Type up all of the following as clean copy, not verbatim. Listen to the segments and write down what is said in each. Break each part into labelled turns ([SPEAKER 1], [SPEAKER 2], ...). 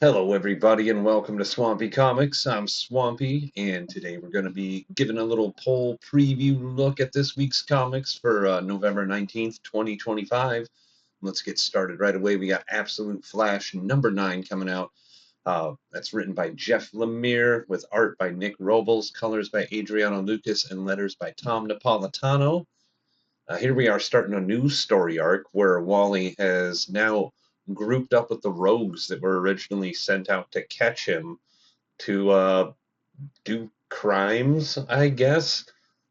[SPEAKER 1] Hello, everybody, and welcome to Swampy Comics. I'm Swampy, and today we're going to be giving a little poll preview look at this week's comics for November 19th, 2025. Let's get started right away. We got Absolute Flash number 9 coming out. That's written by Jeff Lemire with art by Nick Robles, colors by Adriano Lucas, and letters by Tom Napolitano. Here we are starting a new story arc where Wally has now grouped up with the rogues that were originally sent out to catch him to do crimes, I guess.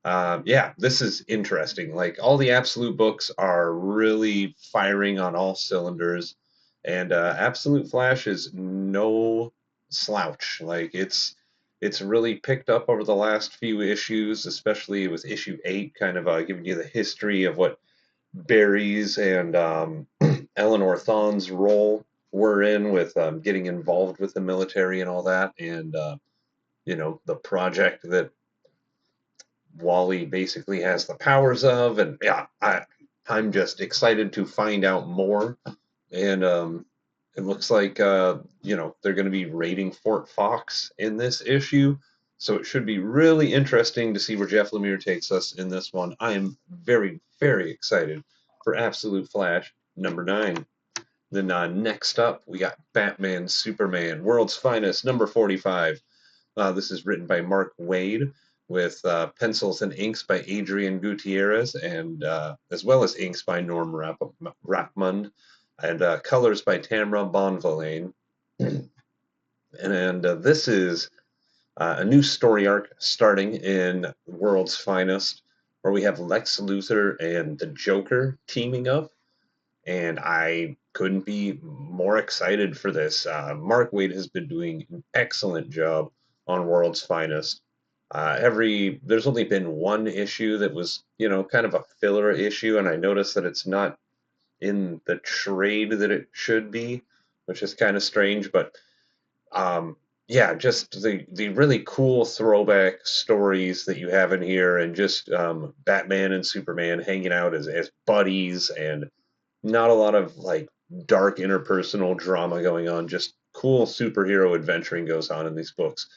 [SPEAKER 1] Yeah, this is interesting. Like, all the Absolute books are really firing on all cylinders, and Absolute Flash is no slouch. Like, it's really picked up over the last few issues, especially with issue 8, kind of giving you the history of what Barry's and Eleanor Thon's role were in with getting involved with the military and all that, and the project that Wally basically has the powers of, and yeah, I'm just excited to find out more. And it looks like they're going to be raiding Fort Fox in this issue, so it should be really interesting to see where Jeff Lemire takes us in this one. I am very, very excited for Absolute Flash number 9. Then next up, we got Batman Superman World's Finest number 45. This is written by Mark Waid with pencils and inks by Adrian Gutierrez, and as well as inks by Norm Rapmund, and colors by Tamra Bonvillain. and this is a new story arc starting in World's Finest, where we have Lex Luthor and the Joker teaming up, and I couldn't be more excited for this. Mark Waid has been doing an excellent job on World's Finest. There's only been one issue that was, kind of a filler issue, and I noticed that it's not in the trade that it should be, which is kind of strange. But yeah, just the really cool throwback stories that you have in here, and just Batman and Superman hanging out as buddies, and not a lot of like dark interpersonal drama going on. Just cool superhero adventuring goes on in these books.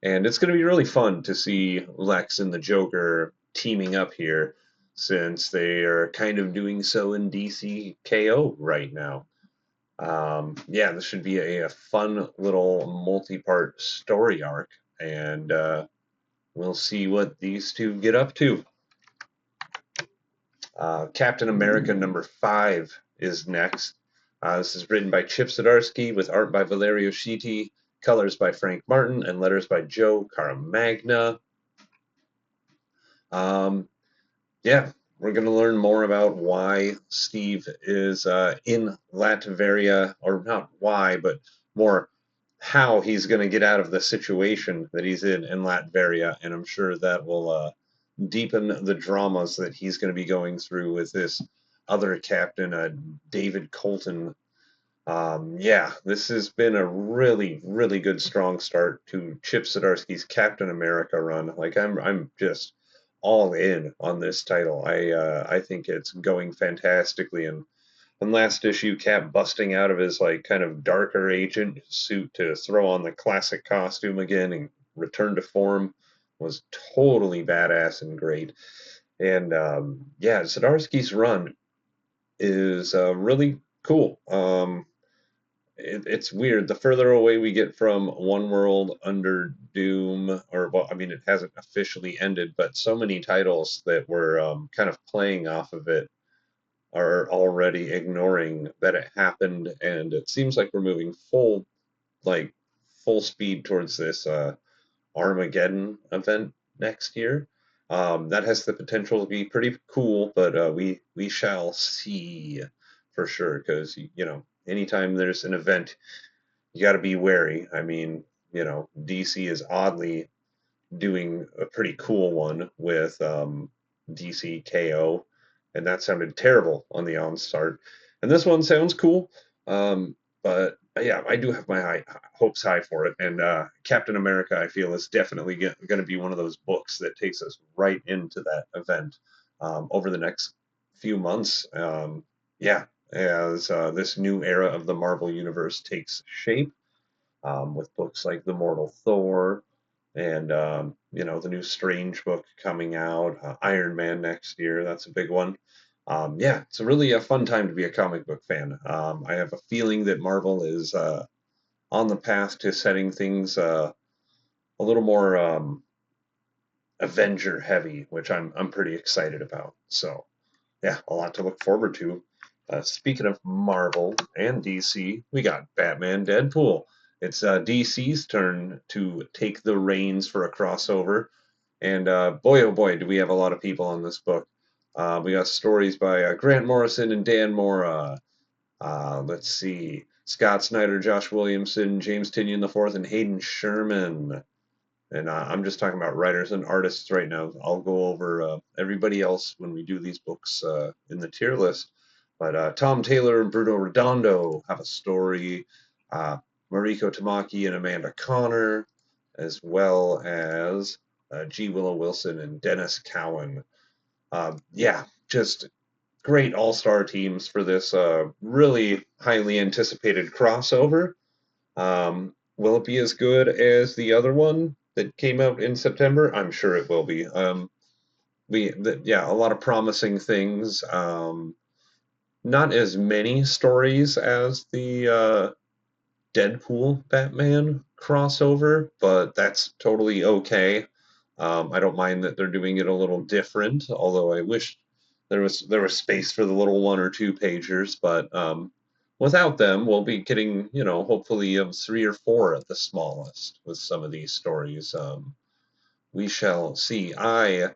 [SPEAKER 1] And it's going to be really fun to see Lex and the Joker teaming up here, since they are kind of doing so in DC KO right now. Yeah, this should be a fun little multi-part story arc, and we'll see what these two get up to. Captain America number 5 is next. This is written by Chip Zdarsky with art by Valerio Schiti, colors by Frank Martin, and letters by Joe Caramagna. Yeah, we're going to learn more about why Steve is in Latveria, or not why, but more how he's going to get out of the situation that he's in Latveria, and I'm sure that will deepen the dramas that he's going to be going through with this other captain, David Colton. Yeah, this has been a really, really good, strong start to Chip Zdarsky's Captain America run. Like, I'm just all in on this title. I think it's going fantastically, and last issue, Cap busting out of his like kind of darker agent suit to throw on the classic costume again and return to form was totally badass and great. And yeah, Zdarsky's run is really cool. It's weird. The further away we get from One World Under Doom, or well, I mean, it hasn't officially ended, but so many titles that were kind of playing off of it are already ignoring that it happened, and it seems like we're moving like full speed towards this Armageddon event next year. That has the potential to be pretty cool, but we shall see for sure. Because anytime there's an event, you got to be wary. I mean, DC is oddly doing a pretty cool one with DC KO, and that sounded terrible on the onstart. And this one sounds cool, but yeah, I do have my hopes high for it. And Captain America, I feel, is definitely going to be one of those books that takes us right into that event over the next few months. Yeah, as this new era of the Marvel Universe takes shape. with books like The Mortal Thor and the new Strange book coming out, Iron Man next year. That's a big one. Yeah, it's really a fun time to be a comic book fan. I have a feeling that Marvel is on the path to setting things a little more Avenger heavy, which I'm pretty excited about. So yeah, a lot to look forward to. Speaking of Marvel and DC, we got Batman Deadpool. It's DC's turn to take the reins for a crossover. And boy, oh boy, do we have a lot of people on this book. We got stories by Grant Morrison and Dan Mora. Let's see, Scott Snyder, Josh Williamson, James Tynion IV, and Hayden Sherman. And I'm just talking about writers and artists right now. I'll go over everybody else when we do these books in the tier list. But Tom Taylor and Bruno Redondo have a story. Uh, Mariko Tamaki and Amanda Connor, as well as G. Willow Wilson and Dennis Cowan. Yeah, just great all-star teams for this really highly anticipated crossover. Will it be as good as the other one that came out in September? I'm sure it will be. Yeah, a lot of promising things. Not as many stories as the Deadpool Batman crossover, but that's totally okay. I don't mind that they're doing it a little different, although I wish there was space for the little one or two pagers, but without them, we'll be getting, hopefully 3 or 4 at the smallest with some of these stories. We shall see. I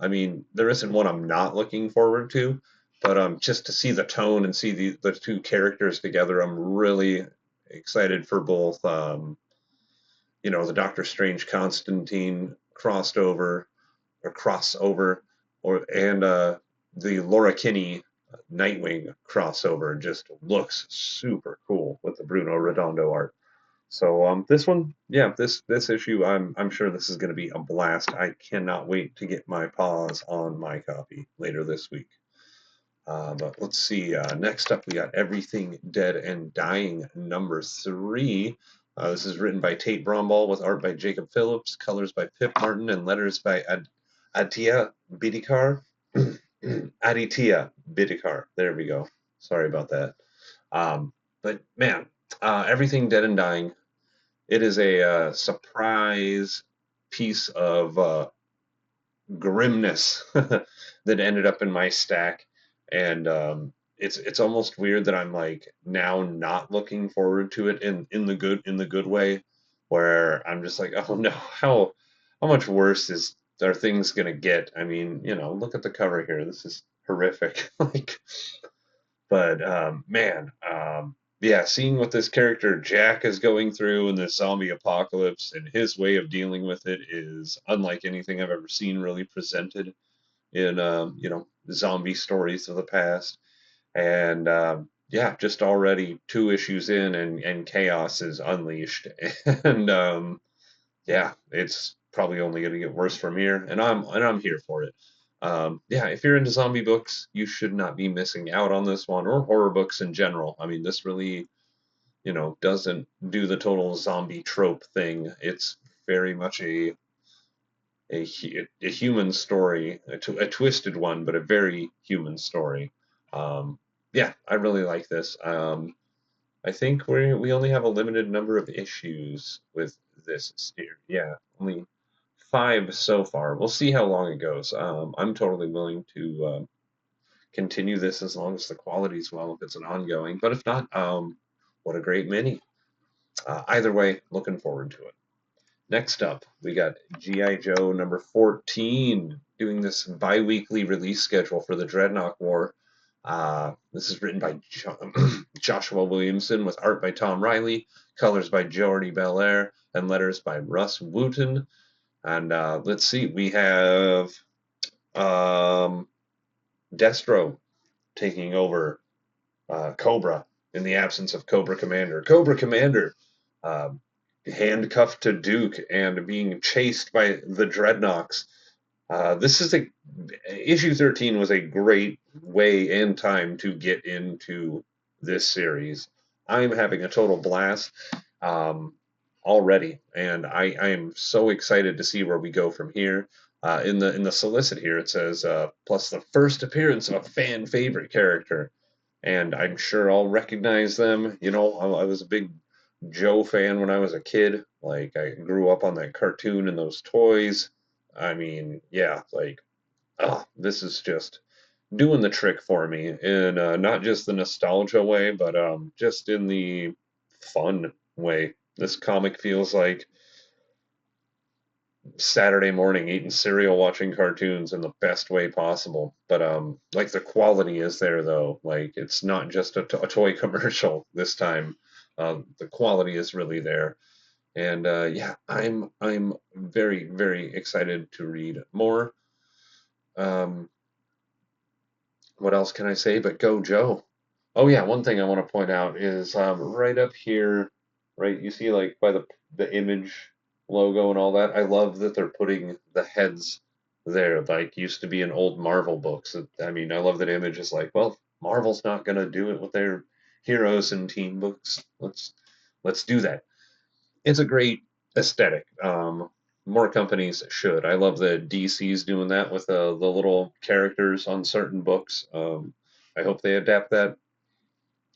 [SPEAKER 1] mean, there isn't one I'm not looking forward to, but just to see the tone and see the two characters together, I'm really excited for both. The Doctor Strange Constantine crossed over or crossover, and the Laura Kinney Nightwing crossover just looks super cool with the Bruno Redondo art. So this one, yeah, this issue, I'm sure this is going to be a blast. I cannot wait to get my paws on my copy later this week. But let's see. Next up, we got Everything Dead and Dying #3. This is written by Tate Bromball with art by Jacob Phillips, colors by Pip Martin, and letters by Aditya Bidikar. Aditya Bidikar. There we go. Sorry about that. But man, Everything Dead and Dying. It is a surprise piece of grimness that ended up in my stack, and it's almost weird that I'm like now not looking forward to it in the good way, where I'm just like, oh no, how much worse are things gonna get? I mean, look at the cover here. This is horrific. Like, but man, yeah, seeing what this character Jack is going through in this zombie apocalypse and his way of dealing with it is unlike anything I've ever seen really presented in zombie stories of the past. And yeah, just already 2 issues in, and chaos is unleashed, and yeah, it's probably only going to get worse from here, and I'm here for it. Yeah, if you're into zombie books, you should not be missing out on this one, or horror books in general. I mean, this really, doesn't do the total zombie trope thing. It's very much a human story, a twisted one, but a very human story. Um, yeah, I really like this. I think we only have a limited number of issues with this series. Yeah, only 5 so far. We'll see how long it goes. I'm totally willing to continue this as long as the quality's well, if it's an ongoing. But if not, what a great mini. Either way, looking forward to it. Next up, we got G.I. Joe #14, doing this bi-weekly release schedule for the Dreadnought War. This is written by Joshua Williamson with art by Tom Riley, colors by Jordi Belair, and letters by Russ Wooten. And let's see, we have um, Destro taking over Cobra in the absence of Cobra Commander. Cobra Commander uh, handcuffed to Duke and being chased by the Dreadnoks. This is issue 13 was a great way and time to get into this series. I'm having a total blast. already, and I am so excited to see where we go from here. In the solicit here, it says plus the first appearance of a fan favorite character, and I'm sure I'll recognize them. I was a big Joe fan when I was a kid. Like I grew up on that cartoon and those toys. I mean, yeah, like this is just doing the trick for me in not just the nostalgia way, but just in the fun way. This comic feels like Saturday morning eating cereal, watching cartoons in the best way possible. But like the quality is there though. Like it's not just a toy commercial this time. The quality is really there. And yeah, I'm very very excited to read more. Um, what else can I say but go Joe? Oh yeah, one thing I want to point out is right up here, right? You see like by the image logo and all that. I love that they're putting the heads there, like used to be in old Marvel books. I mean, I love that image is like, well, Marvel's not gonna do it with their heroes and team books. Let's do that. It's a great aesthetic. More companies should. I love that DC's doing that with the little characters on certain books. I hope they adapt that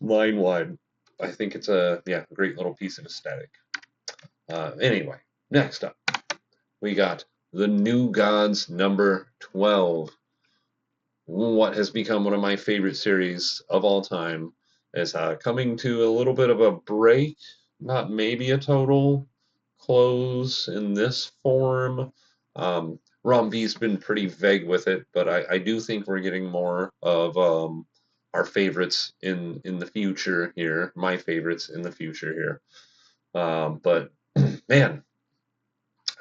[SPEAKER 1] line wide. I think it's a yeah great little piece of aesthetic. Anyway, next up we got the New Gods number 12. What has become one of my favorite series of all time is coming to a little bit of a break, not maybe a total close in this form. Rom V's been pretty vague with it, but I do think we're getting more of our favorites in the future here, my favorites in the future here. But man,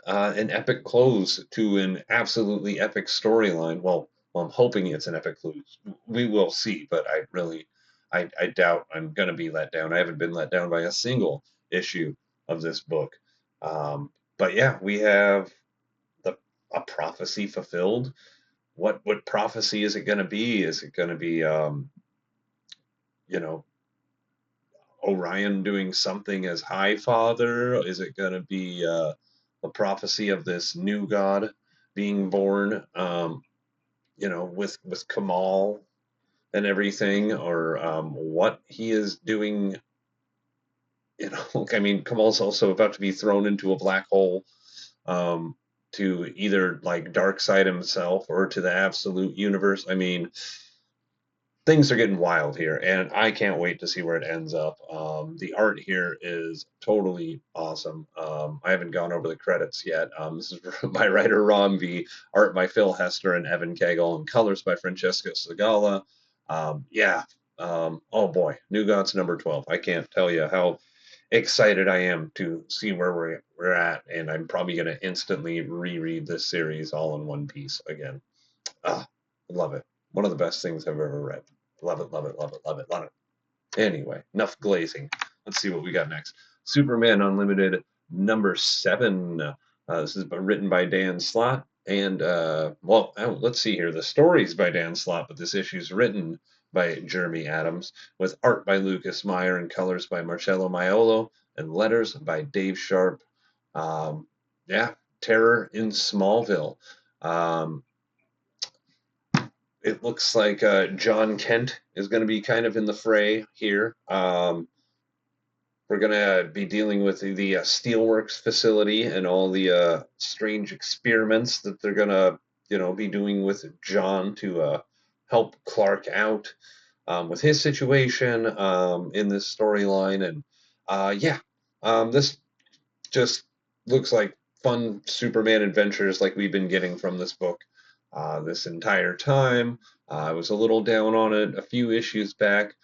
[SPEAKER 1] an epic close to an absolutely epic storyline. Well, I'm hoping it's an epic close. We will see, but I doubt I'm going to be let down. I haven't been let down by a single issue of this book. But yeah, we have the a prophecy fulfilled. What prophecy is it going to be? Is it going to be you know Orion doing something as High Father? Is it going to be the prophecy of this new god being born? With Kamal and everything, or what he is doing. I mean, Kamal's also about to be thrown into a black hole um, to either like dark side himself or to the absolute universe. I mean, things are getting wild here, and I can't wait to see where it ends up. The art here is totally awesome. I haven't gone over the credits yet. This is by writer Ron V, art by Phil Hester and Evan Cagle, and colors by Francesco Segala. Yeah. Oh boy, New Gods number 12. I can't tell you how excited I am to see where we're at, and I'm probably going to instantly reread this series all in one piece again. Ah, love it. One of the best things I've ever read. Love it, love it, love it, love it, love it. Anyway, enough glazing. Let's see what we got next. Superman Unlimited number 7. This is written by Dan Slott. And, let's see here. The story's by Dan Slott, but this issue is written by Jeremy Adams, with art by Lucas Meyer and colors by Marcello Maiolo and letters by Dave Sharp. Yeah, Terror in Smallville. Um, it looks like John Kent is going to be kind of in the fray here. We're going to be dealing with the Steelworks facility and all the strange experiments that they're going to, be doing with John to help Clark out with his situation in this storyline. And yeah, this just looks like fun Superman adventures like we've been getting from this book this entire time. I was a little down on it a few issues back,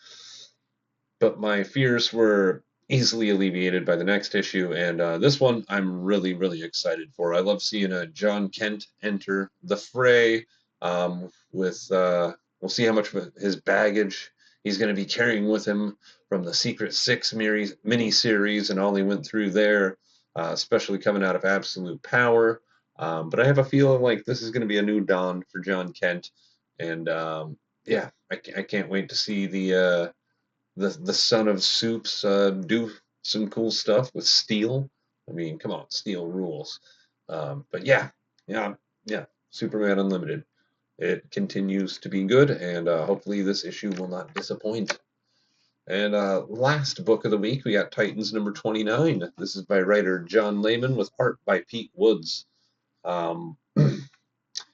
[SPEAKER 1] but my fears were easily alleviated by the next issue, and this one I'm really, really excited for. I love seeing John Kent enter the fray with, we'll see how much of his baggage he's going to be carrying with him from the Secret Six mini-series and all he went through there, especially coming out of Absolute Power. But I have a feeling like this is going to be a new dawn for John Kent, and yeah, I can't wait to see the son of Soups do some cool stuff with Steel. I mean, come on, Steel rules. But yeah, yeah, yeah. Superman Unlimited. It continues to be good, and hopefully this issue will not disappoint. And last book of the week, we got Titans number 29. This is by writer John Layman with art by Pete Woods. Um,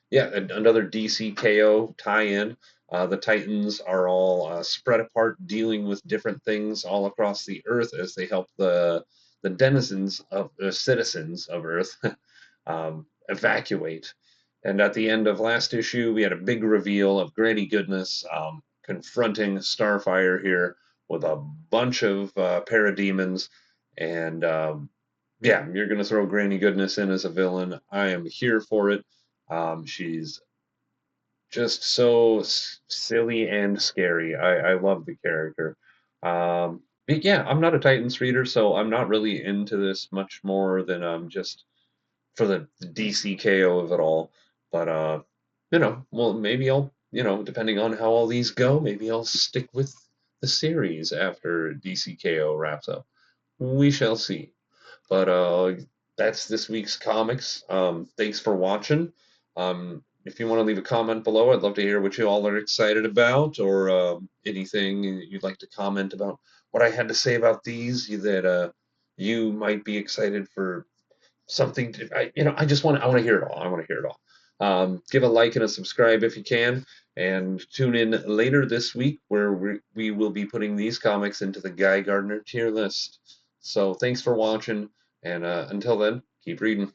[SPEAKER 1] yeah, another DC KO tie-in. The Titans are all spread apart, dealing with different things all across the Earth as they help the denizens of the citizens of Earth evacuate. And at the end of last issue, we had a big reveal of Granny Goodness confronting Starfire here with a bunch of parademons. And yeah, you're going to throw Granny Goodness in as a villain. I am here for it. She's just so silly and scary. I love the character. But yeah, I'm not a Titans reader, so I'm not really into this much more than just for the DCKO of it all. But well, maybe I'll, depending on how all these go, maybe I'll stick with the series after DCKO wraps up. We shall see. But that's this week's comics. Thanks for watching. If you want to leave a comment below, I'd love to hear what you all are excited about, or anything you'd like to comment about what I had to say about these that you might be excited for something. I want to hear it all. I want to hear it all. Give a like and a subscribe if you can, and tune in later this week where we will be putting these comics into the Guy Gardner tier list. So thanks for watching, and until then, keep reading.